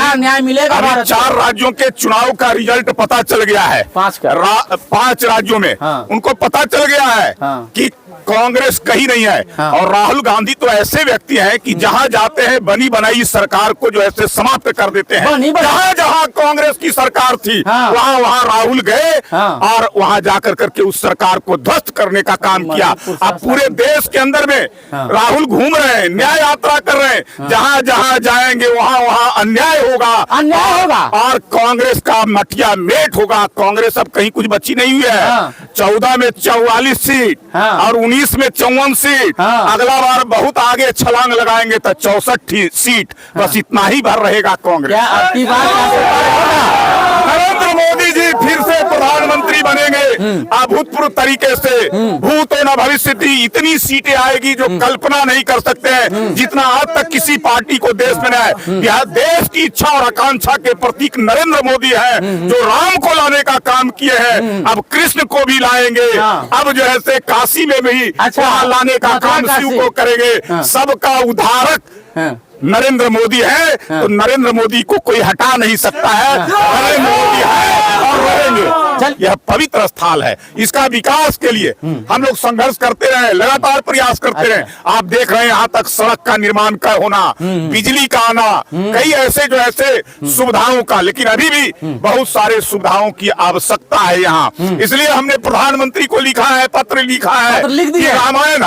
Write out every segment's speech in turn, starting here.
क्या न्याय मिलेगा? 4 राज्यों के चुनाव का रिजल्ट पता चल गया है। 5 राज्यों में उनको पता चल गया है कि कांग्रेस कहीं नहीं है। और राहुल गांधी तो ऐसे व्यक्ति हैं कि जहां जाते हैं बनी बनाई सरकार को जो ऐसे समाप्त कर देते हैं। जहां जहां कांग्रेस की सरकार थी वहां वहां राहुल गए और वहां जाकर करके उस सरकार को ध्वस्त करने का काम किया। अब पूरे देश के अंदर में राहुल घूम रहे हैं, न्याय यात्रा कर रहे हैं। जहां जहां जाएंगे वहां वहां अन्याय होगा और कांग्रेस का मटिया मेट होगा। कांग्रेस अब कहीं कुछ बची नहीं हुई है। 14 में 44 सीट और 19 में 54 सीट। अगला बार बहुत आगे छलांग लगाएंगे तो 64 सीट, बस इतना ही भर रहेगा कांग्रेस। नरेंद्र मोदी जी फिर से प्रधानमंत्री बनेंगे अभूतपूर्व तरीके से। भूत न भविष्य इतनी सीटें आएगी जो कल्पना नहीं कर सकते हैं, जितना आज तक किसी पार्टी को देश में है। यह देश की इच्छा और आकांक्षा के प्रतीक नरेंद्र मोदी है, जो राम को लाने का काम किए हैं। अब कृष्ण को भी लाएंगे। अब जो है से काशी में भी वहां लाने का काम शिव को करेंगे। सबका उद्धारक नरेंद्र मोदी है, तो नरेंद्र मोदी को कोई हटा नहीं सकता है। नरेंद्र मोदी है और रहेंगे। यह पवित्र स्थल है। इसका विकास के लिए हम लोग संघर्ष करते रहे, लगातार प्रयास करते रहे। आप देख रहे हैं यहाँ तक सड़क का निर्माण का होना, बिजली का आना, कई ऐसे जो ऐसे सुविधाओं का, लेकिन अभी भी बहुत सारे सुविधाओं की आवश्यकता है यहाँ। इसलिए हमने प्रधानमंत्री को लिखा है, पत्र लिखा है कि रामायण,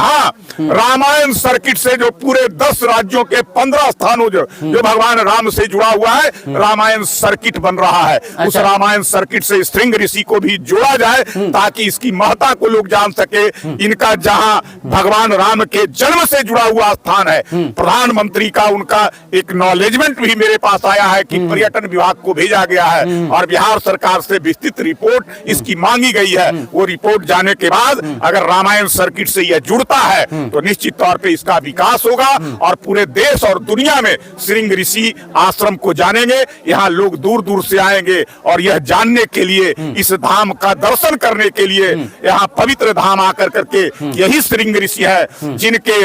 रामायण सर्किट से जो पूरे 10 राज्यों के 15 स्थानों जो भगवान राम से जुड़ा हुआ है, रामायण सर्किट बन रहा है। उस रामायण सर्किट से श्रृंग ऋषि को भी जोड़ा जाए ताकि इसकी महत्ता को लोग जान सके। इनका जहां भगवान राम के जन्म से जुड़ा हुआ स्थान है, प्रधानमंत्री का उनका एक्नॉलेजमेंट भी मेरे पास आया है कि पर्यटन विभाग को भेजा गया है और बिहार सरकार से विस्तृत रिपोर्ट इसकी मांगी गई है। वो रिपोर्ट जाने के बाद अगर रामायण सर्किट से यह जुड़ता है तो निश्चित तौर पे इसका विकास होगा और पूरे देश और दुनिया में श्रृंग ऋषि आश्रम को जानेंगे। यहाँ लोग दूर दूर से आएंगे और यह जानने के लिए, इस धाम का दर्शन करने के लिए यहाँ पवित्र धाम आकर करके यही श्रृंग ऋषि है जिनके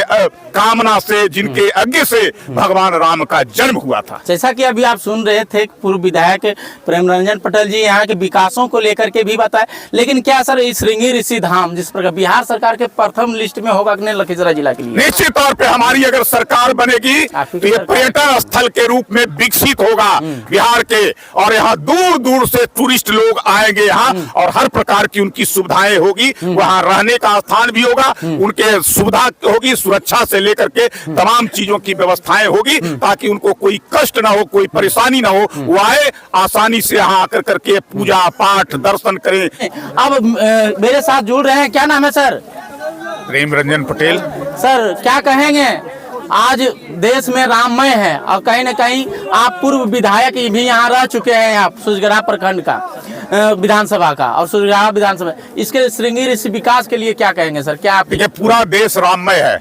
कामना से, जिनके आज्ञा से भगवान राम का जन्म हुआ था। जैसा कि अभी आप सुन रहे थे पूर्व विधायक प्रेमरंजन पटेल जी यहाँ के विकासों को लेकर के भी बताए, लेकिन क्या सर इस श्रृंग ऋषि धाम जिस प्रकार बिहार सरकार के प्रथम लिस्ट में होगा कि लखीसराय जिला के लिए? निश्चित तौर पे हमारी अगर सरकार बनेगी तो ये पर्यटन स्थल के रूप में विकसित होगा बिहार के, और यहाँ दूर दूर से टूरिस्ट लोग आएंगे यहाँ और हर प्रकार की उनकी सुविधाएं होगी। वहाँ रहने का स्थान भी होगा, उनके सुविधा होगी, सुरक्षा से लेकर के तमाम चीजों की व्यवस्थाएं होगी ताकि उनको कोई कष्ट ना हो, कोई परेशानी ना हो। वो आए आसानी से यहाँ आकर करके पूजा पाठ दर्शन करें। अब मेरे साथ जुड़ रहे हैं, क्या नाम है सर? प्रेमरंजन पटेल। सर क्या कहेंगे, आज देश में राममय है और कहीं न कहीं आप पूर्व विधायक भी यहाँ रह चुके हैं, आप सुजगरा प्रखंड का विधानसभा का और सुजगरा विधानसभा, इसके श्रृंग ऋषि विकास के लिए क्या कहेंगे सर? क्या आप? देखिए पूरा देश राममय है।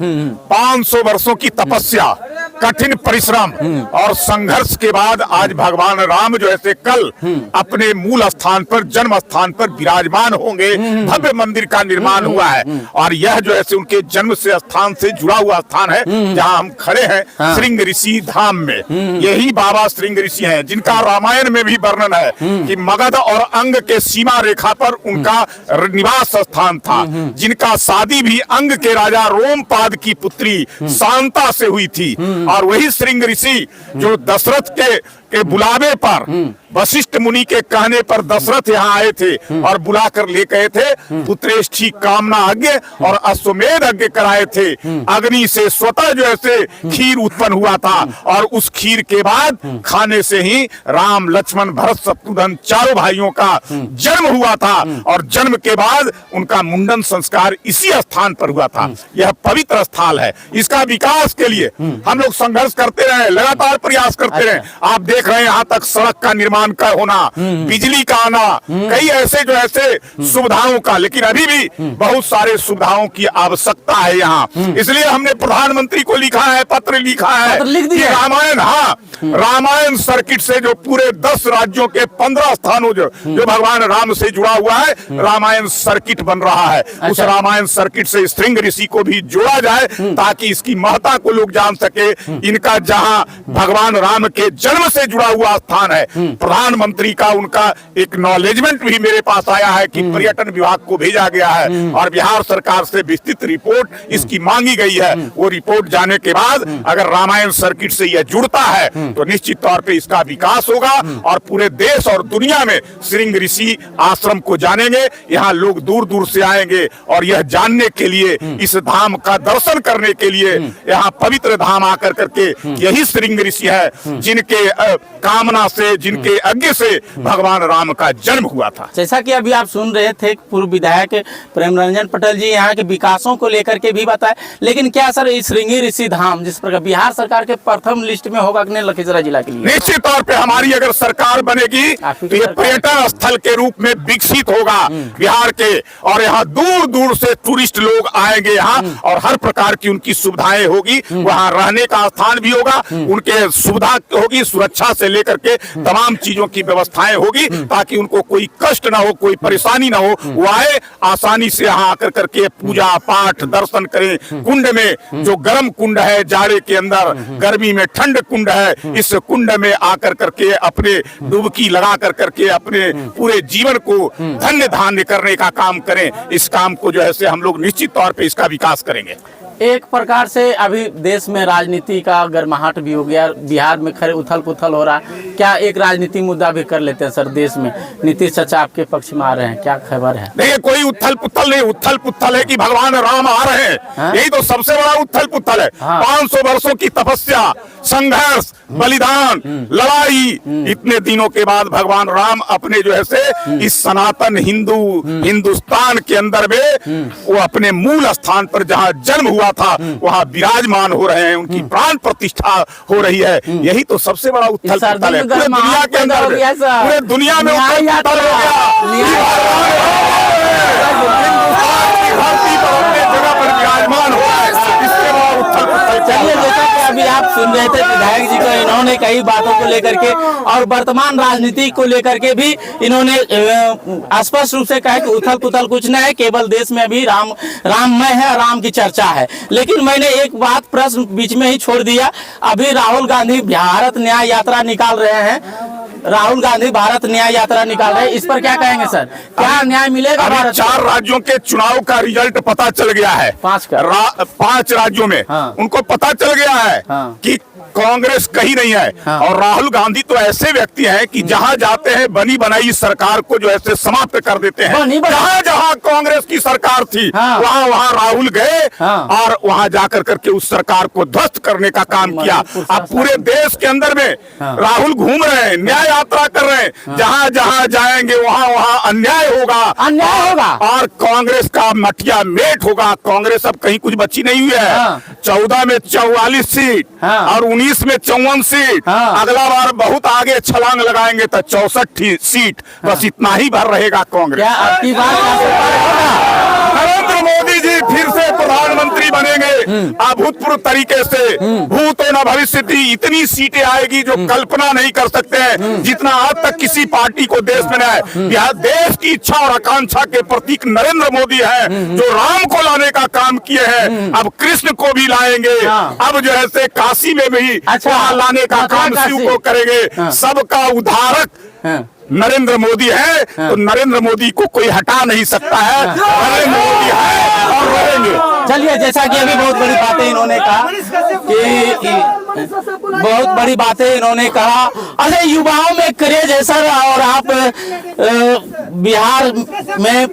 500 वर्षों की तपस्या, कठिन परिश्रम और संघर्ष के बाद आज भगवान राम जो ऐसे कल अपने मूल स्थान पर, जन्म स्थान पर विराजमान होंगे। भव्य मंदिर का निर्माण हुआ है और यह जो ऐसे उनके जन्म से स्थान से जुड़ा हुआ स्थान है जहाँ हम खड़े हैं श्रृंग ऋषि धाम में। यही बाबा श्रृंग ऋषि हैं जिनका रामायण में भी वर्णन है कि मगध और अंग के सीमा रेखा पर उनका निवास स्थान था, जिनका शादी भी अंग के राजा रोमपाद की पुत्री शांता से हुई थी। और वही श्रृंग ऋषि जो दशरथ के बुलावे पर, वशिष्ठ मुनि के कहने पर दशरथ यहाँ आए थे और बुलाकर ले गए थे, पुत्रेष्ठी कामना यज्ञ और अश्वमेध यज्ञ कराए थे। अग्नि से स्वतः जो ऐसे खीर उत्पन्न हुआ था और उस खीर के बाद खाने से ही राम लक्ष्मण भरत शत्रुघ्न चारों भाइयों का जन्म हुआ था और जन्म के बाद उनका मुंडन संस्कार इसी स्थान पर हुआ था। यह पवित्र स्थल है। इसका विकास के लिए हम लोग संघर्ष करते रहे, लगातार प्रयास करते रहे। आप देख रहे हैं यहाँ तक सड़क का निर्माण का होना, बिजली का आना, कई ऐसे जो ऐसे सुविधाओं का, लेकिन अभी भी बहुत सारे सुविधाओं की आवश्यकता है यहाँ। इसलिए हमने प्रधानमंत्री को लिखा है, पत्र लिखा है कि रामायण, रामायण सर्किट से जो पूरे 10 राज्यों के 15 स्थानों जो भगवान राम से जुड़ा हुआ है, रामायण सर्किट बन रहा है। उस रामायण सर्किट से श्रृंग ऋषि को भी जोड़ा जाए ताकि इसकी महत्ता को लोग जान सके। इनका जहाँ भगवान राम के जन्म से से जुड़ा हुआ स्थान है। प्रधानमंत्री का उनका एक्नॉलेजमेंट भी मेरे पास आया है कि पर्यटन विभाग को भेजा गया है और बिहार सरकार से विस्तृत रिपोर्ट इसकी मांगी गई है। वो रिपोर्ट जाने के बाद अगर रामायण सर्किट से यह जुड़ता है तो निश्चित तौर पे इसका विकास होगा और पूरे देश और दुनिया में श्रृंग ऋषि आश्रम को जानेंगे। यहाँ लोग दूर दूर से आएंगे और यह जानने के लिए, इस धाम का दर्शन करने के लिए, यहाँ पवित्र धाम आकर करके यही श्रृंग ऋषि है जिनके कामना से, जिनके आज्ञा से भगवान राम का जन्म हुआ था। जैसा कि अभी आप सुन रहे थे पूर्व विधायक प्रेमरंजन पटेल जी यहाँ के विकासों को लेकर के भी बताए, लेकिन क्या सर इस श्रृंगी ऋषि धाम जिस प्रकार बिहार सरकार के प्रथम लिस्ट में होगा कि नहीं लखीसराय जिला के लिए? निश्चित तौर पे हमारी अगर सरकार बनेगी तो ये पर्यटन स्थल के रूप में विकसित होगा बिहार के, और यहाँ दूर दूर से टूरिस्ट लोग आएंगे यहाँ और हर प्रकार की उनकी सुविधाएं होगी। वहाँ रहने का स्थान भी होगा, उनके सुविधा होगी, सुरक्षा से लेकर के तमाम चीजों की व्यवस्थाएं होगी ताकि उनको कोई कष्ट ना हो, कोई परेशानी ना हो। वो आए आसानी से यहाँ आकर करके पूजा पाठ दर्शन करें। कुंड में जो गर्म कुंड है जाड़े के अंदर, गर्मी में ठंड कुंड है, इस कुंड में आकर करके अपने डुबकी लगा कर करके अपने पूरे जीवन को धन्य धान्य करने का काम करें। इस काम को जो है से हम लोग निश्चित तौर पे इसका विकास करेंगे। एक प्रकार से अभी देश में राजनीति का गर्माहट भी हो गया, बिहार में खरे उथल पुथल हो रहा है। क्या एक राजनीति मुद्दा भी कर लेते हैं सर देश में? नीतीश चाचा आपके पक्ष में आ रहे हैं, क्या खबर है? नहीं, कोई उथल पुथल नहीं। उथल पुथल है कि भगवान राम आ रहे हैं, यही तो सबसे बड़ा उथल पुथल है। 500 वर्षों की तपस्या, संघर्ष, बलिदान, लड़ाई, इतने दिनों के बाद भगवान राम अपने जो है से इस सनातन हिंदुस्तान के अंदर में वो अपने मूल स्थान पर जहाँ जन्म हुआ था वहाँ विराजमान हो रहे हैं, उनकी प्राण प्रतिष्ठा हो रही है। यही तो सबसे बड़ा उथल पुथल है पूरे दुनिया के अंदर, पूरे दुनिया में उथल पुथल हो गया। धरती पर अपने जगह पर विराजमान हो रहा है, इसके बाद उथल पुथल। चलिए, जैसा कि अभी आप सुन रहे थे विधायक जी को, इन्होंने कई बातों को लेकर के और वर्तमान राजनीति को लेकर के भी इन्होंने स्पष्ट रूप से कहा कि उथल पुथल कुछ नहीं है, केवल देश में अभी राममय है, राम की चर्चा है। लेकिन मैंने एक बात प्रश्न बीच में ही छोड़ दिया। अभी राहुल गांधी भारत न्याय यात्रा निकाल रहे हैं, राहुल गांधी भारत न्याय यात्रा निकाल रहे हैं, इस पर क्या कहेंगे सर? क्या न्याय मिलेगा भारत? 4 राज्यों के चुनाव का रिजल्ट पता चल गया है। 5 राज्यों में उनको पता चल गया है कि कांग्रेस कहीं नहीं है। और राहुल गांधी तो ऐसे व्यक्ति हैं कि जहां जाते हैं बनी बनाई सरकार को जो ऐसे समाप्त कर देते हैं। जहां जहां कांग्रेस की सरकार थी वहां वहां राहुल गए और वहां जाकर करके उस सरकार को ध्वस्त करने का काम किया। अब पूरे देश के अंदर में राहुल घूम रहे हैं, न्याय यात्रा कर रहे हैं, जहां जहां जाएंगे वहां वहां अन्याय होगा और कांग्रेस का मठिया मेट होगा। कांग्रेस अब कहीं कुछ बची नहीं हुई है। 14 में 44 सीट और 19 में 54 सीट। अगला बार बहुत आगे छलांग लगाएंगे तो 64 सीट, बस इतना ही भर रहेगा कांग्रेस। क्या आपकी बात नरेंद्र मोदी जी फिर से प्रधानमंत्री बनेंगे अभूतपूर्व तरीके से। भूत और भविष्य इतनी सीटें आएगी जो कल्पना नहीं कर सकते हैं, जितना आज तक किसी पार्टी को देश में है। यह देश की इच्छा और आकांक्षा के प्रतीक नरेंद्र मोदी है, जो राम को लाने का काम किए हैं। अब कृष्ण को भी लाएंगे, अब जो है से काशी में भी लाने का काम शिव को करेंगे। सबका उद्धारक नरेंद्र मोदी है, तो नरेंद्र मोदी को कोई हटा नहीं सकता है। नरेंद्र मोदी है और रहेंगे। चलिए, जैसा कि अभी बहुत बड़ी बातें इन्होंने कहा कि बहुत बड़ी बातें इन्होंने कहा। अरे युवाओं में क्रेज है सर, और आप बिहार में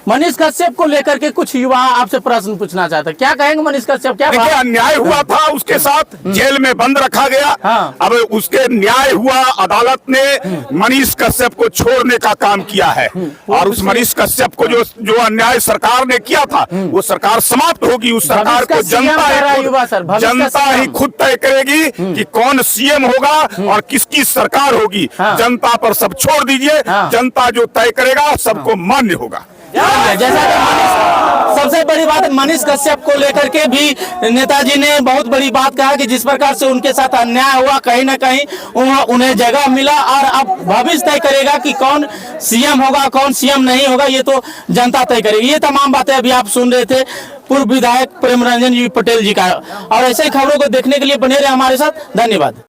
मनीष कश्यप को लेकर के कुछ युवा आपसे प्रश्न पूछना चाहते हैं, क्या कहेंगे मनीष कश्यप? क्या अन्याय हुआ था उसके साथ, जेल में बंद रखा गया। अब उसके न्याय हुआ, अदालत ने मनीष कश्यप को छोड़ने का काम किया है और उस मनीष कश्यप को जो अन्याय सरकार ने किया था वो सरकार समाप्त होगी। उस सरकार को जनता ही खुद तय करेगी कि कौन सीएम होगा और किसकी सरकार होगी। जनता पर सब छोड़ दीजिए, जनता जो तय करेगा सबको मान्य होगा। जैसा कि सबसे बड़ी बात मनीष कश्यप को लेकर के भी नेताजी ने बहुत बड़ी बात कहा कि जिस प्रकार से उनके साथ अन्याय हुआ, कहीं ना कहीं उन्हें जगह मिला और अब भविष्य तय करेगा कि कौन सीएम होगा, कौन सीएम नहीं होगा, ये तो जनता तय करेगी। ये तमाम बातें अभी आप सुन रहे थे पूर्व विधायक प्रेमरंजन जी पटेल जी का। और ऐसे ही खबरों को देखने के लिए बने रहे हमारे साथ। धन्यवाद।